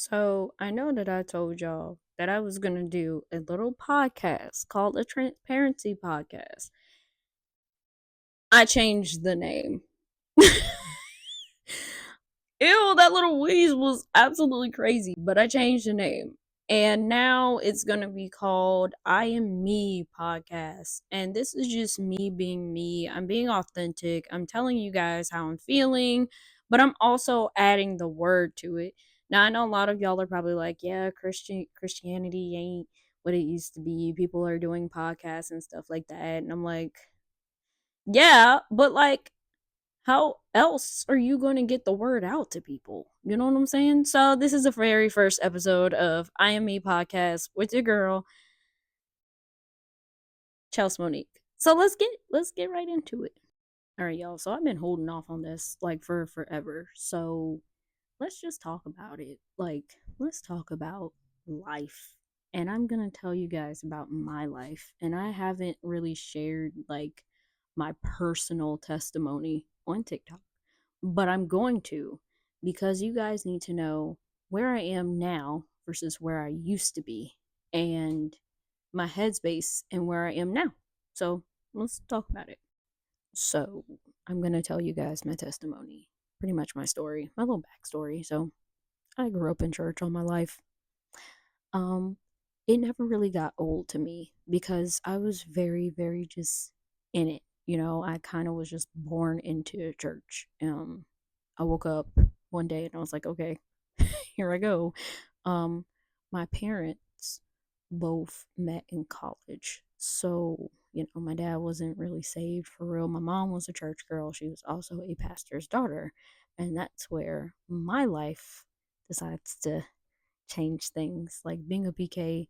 So I know that I told y'all that I was gonna do a little podcast called a transparency podcast. I changed the name. Ew, that little wheeze was absolutely crazy, but I changed the name. And now it's gonna be called I Am Me Podcast. And this is just me being me. I'm being authentic. I'm telling you guys how I'm feeling, but I'm also adding the word to it. Now I know a lot of y'all are probably like, yeah, Christianity ain't what it used to be. People are doing podcasts and stuff like that. And I'm like, yeah, but like how else are you going to get the word out to people? You know what I'm saying? So this is the very first episode of I Am Me podcast with your girl Chelsea Monique. So let's get right into it. All right, y'all. So I've been holding off on this like for forever. So let's just talk about it. Like let's talk about life. And I'm going to tell you guys about my life. And I haven't really shared like my personal testimony on TikTok, but I'm going to because you guys need to know where I am now versus where I used to be and my headspace and where I am now. So let's talk about it. So I'm going to tell you guys my testimony, pretty much my story, my little backstory. So I grew up in church all my life. Um, it never really got old to me because I was very, very just in it. You know, I kind of was just born into church. I woke up one day and I was like, okay, here I go. Um, my parents both met in college. So, you know, my dad wasn't really saved for real. My mom was a church girl. She was also a pastor's daughter. And that's where my life decides to change things. Like being a PK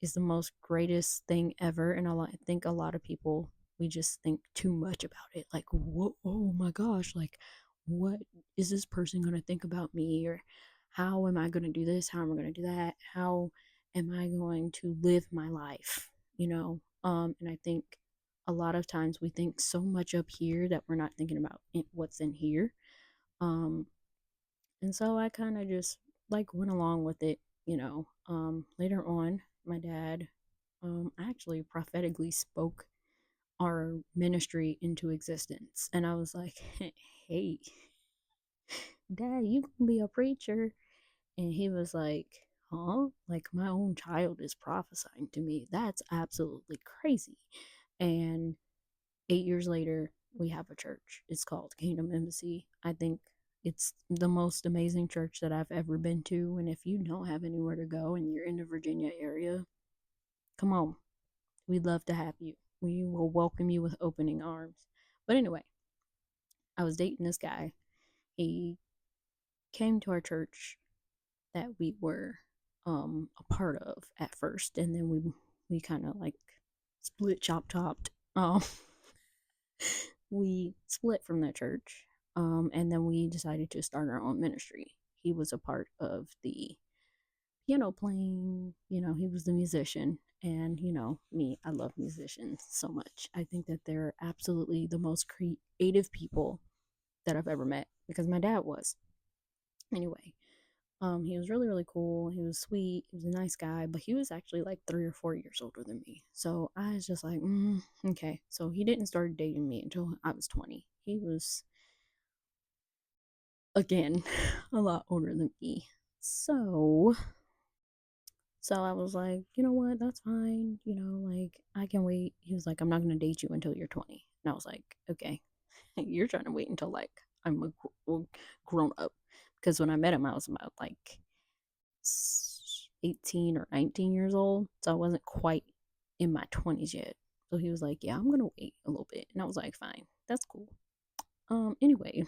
is the most greatest thing ever. And I think a lot of people, we just think too much about it. Like, whoa, oh my gosh, like, what is this person going to think about me? Or how am I going to do this? How am I going to do that? How am I going to live my life? You know? And I think a lot of times we think so much up here that we're not thinking about what's in here. Um, and so I kind of just like went along with it, you know. Later on, my dad actually prophetically spoke our ministry into existence. And I was like, hey, Dad, you gonna be a preacher? And he was like, huh? Like my own child is prophesying to me. That's absolutely crazy. And 8 years later, we have a church. It's called Kingdom Embassy. I think it's the most amazing church that I've ever been to. And if you don't have anywhere to go and you're in the Virginia area, come on. We'd love to have you. We will welcome you with opening arms. But anyway, I was dating this guy. He came to our church that we were a part of at first, and then we kind of like split chop chopped. We split from the church, and then we decided to start our own ministry. He was a part of the piano playing, you know, he was the musician. And, you know, me, I love musicians so much. I think that they're absolutely the most creative people that I've ever met because my dad was. Anyway, he was really, really cool. He was sweet. He was a nice guy, but he was actually like 3 or 4 years older than me. So I was just like, okay. So he didn't start dating me until I was 20. He was, again, a lot older than me. So I was like, you know what? That's fine. You know, like I can wait. He was like, I'm not going to date you until you're 20. And I was like, okay, you're trying to wait until like I'm a grown up. Because when I met him, I was about like 18 or 19 years old. So I wasn't quite in my 20s yet. So he was like, yeah, I'm going to wait a little bit. And I was like, fine, that's cool. Anyway,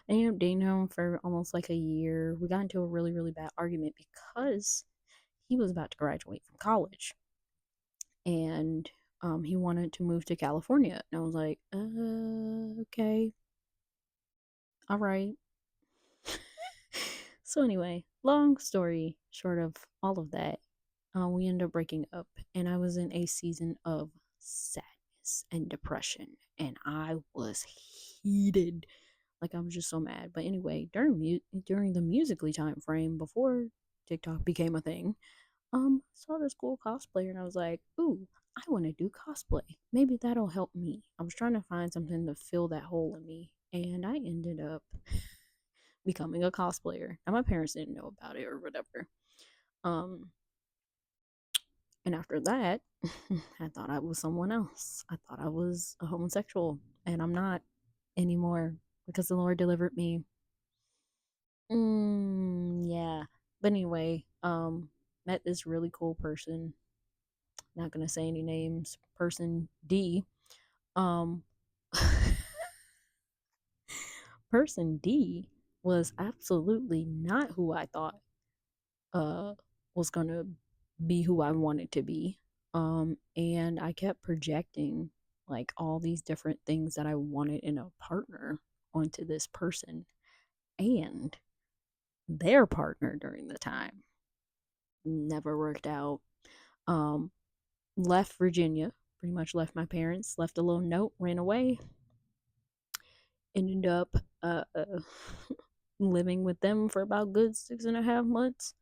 I ended up dating him for almost like a year. We got into a really, really bad argument because he was about to graduate from college and he wanted to move to California. And I was like, okay, all right. So, anyway, long story short of all of that, we ended up breaking up, and I was in a season of sadness and depression, and I was heated. Like I was just so mad. But anyway, during the Musically time frame before TikTok became a thing, saw this cool cosplayer and I was like, ooh, I want to do cosplay. Maybe that'll help me. I was trying to find something to fill that hole in me, and I ended up becoming a cosplayer. And my parents didn't know about it or whatever. Um, and after that, I thought I was someone else. I thought I was a homosexual, and I'm not anymore because the Lord delivered me. Yeah. But anyway, met this really cool person. Not gonna say any names. Person D. Um, Person D was absolutely not who I thought uh was gonna be who I wanted to be. And I kept projecting like all these different things that I wanted in a partner onto this person and their partner during the time. Never worked out. Um, Left Virginia, pretty much left my parents, left a little note, ran away, ended up living with them for about good 6.5 months.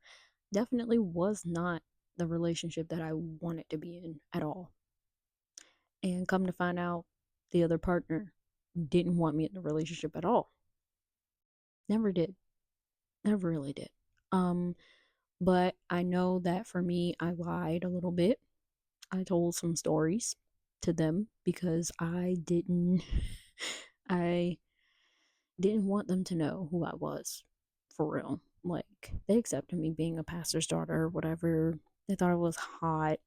Definitely was not the relationship that I wanted to be in at all. And come to find out, the other partner didn't want me in the relationship at all. Never did. Never really did. Um, but I know that for me, I lied a little bit. I told some stories to them because I didn't want them to know who I was for real. Like they accepted me being a pastor's daughter or whatever. They thought I was hot.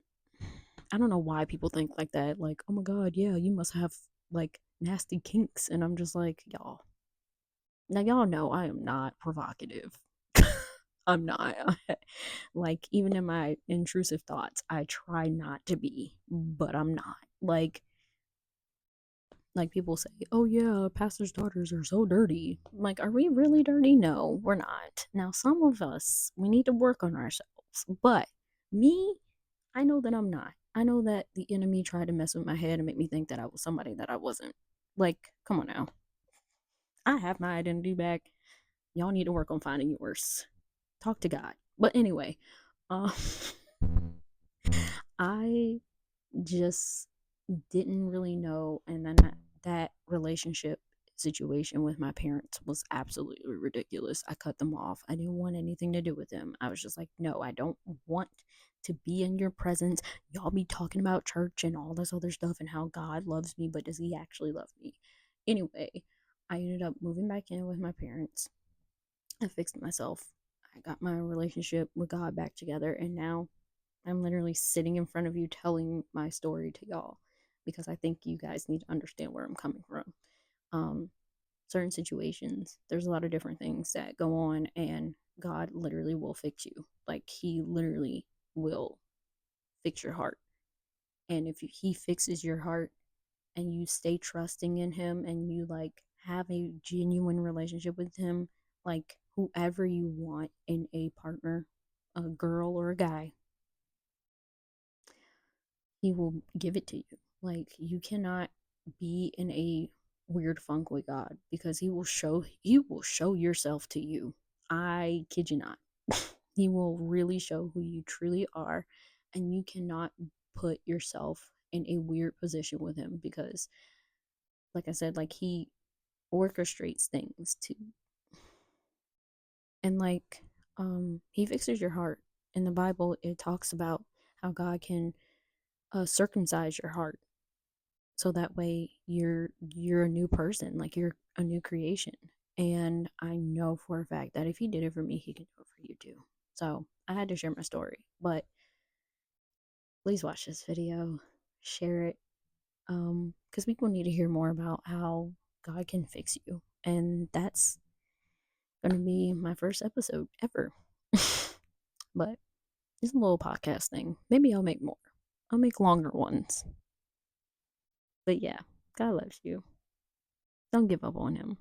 I don't know why people think like that. Like, oh my god, yeah, you must have like nasty kinks. And I'm just like, y'all. Now y'all know I am not provocative. I'm not. Like even in my intrusive thoughts, I try not to be, but I'm not. Like people say, "Oh yeah, pastors' daughters are so dirty." I'm like, are we really dirty? No, we're not. Now, some of us we need to work on ourselves, but me, I know that I'm not. I know that the enemy tried to mess with my head and make me think that I was somebody that I wasn't. Like, come on now, I have my identity back. Y'all need to work on finding yours. Talk to God. But anyway, um, I just didn't really know. And then that relationship situation with my parents was absolutely ridiculous. I cut them off. I didn't want anything to do with them. I was just like, no, I don't want to be in your presence. Y'all be talking about church and all this other stuff and how God loves me, but does he actually love me? Anyway, I ended up moving back in with my parents. I fixed myself. I got my relationship with God back together, and now I'm literally sitting in front of you telling my story to y'all because I think you guys need to understand where I'm coming from. Um, Certain situations, there's a lot of different things that go on, and God literally will fix you. Like, He literally will fix your heart. And if He fixes your heart and you stay trusting in Him and you like have a genuine relationship with Him, like whoever you want in a partner, a girl or a guy, he will give it to you. Like you cannot be in a weird funk with God because he will show yourself to you. I kid you not. He will really show who you truly are, and you cannot put yourself in a weird position with him because like I said, like he orchestrates things to and like he fixes your heart. In the Bible it talks about how God can circumcise your heart so that way you're a new person, like you're a new creation. And I know for a fact that if he did it for me he can do it for you too. So I had to share my story, but please watch this video, share it, because people need to hear more about how God can fix you. And that's gonna be my first episode ever. But it's a little podcast thing. Maybe I'll make more. I'll make longer ones. But yeah, God loves you. Don't give up on him.